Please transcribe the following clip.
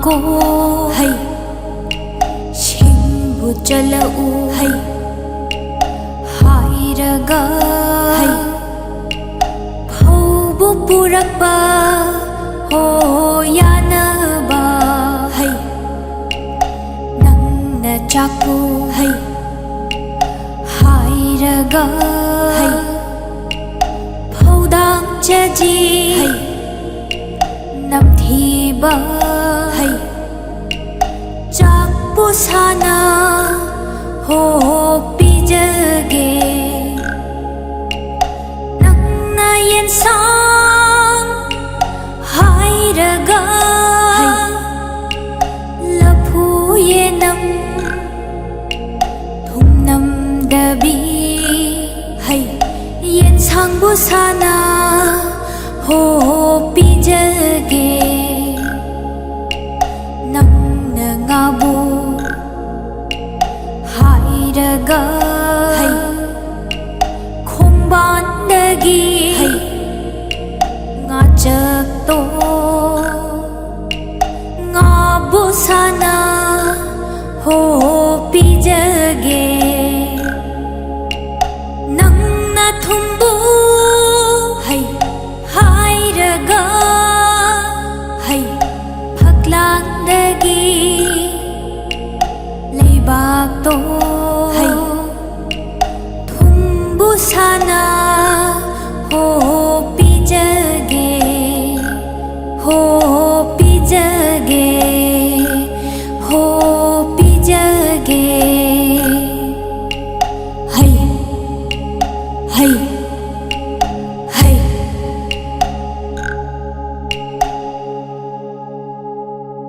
को है छिंबु चलऊ है हायरगा है फौबु पुरक्पा हो यानबा है नंगना चाकू है हायरगा है फौदांग चजी है नमथीबा है चाकू साना हो पिजगे नंगना यंसांग हायरगा है लफू ये नम थुम नम दबी है यंसांग बुसाना हो पिजगे नंगना गाबू हायरगा है खोंबानदगी है ngajak to ngabusana ho pijage nangna thumbu hai hairaga hai phaklandagi leibak to hai thumbu sana ho pijage हो पिजगे हो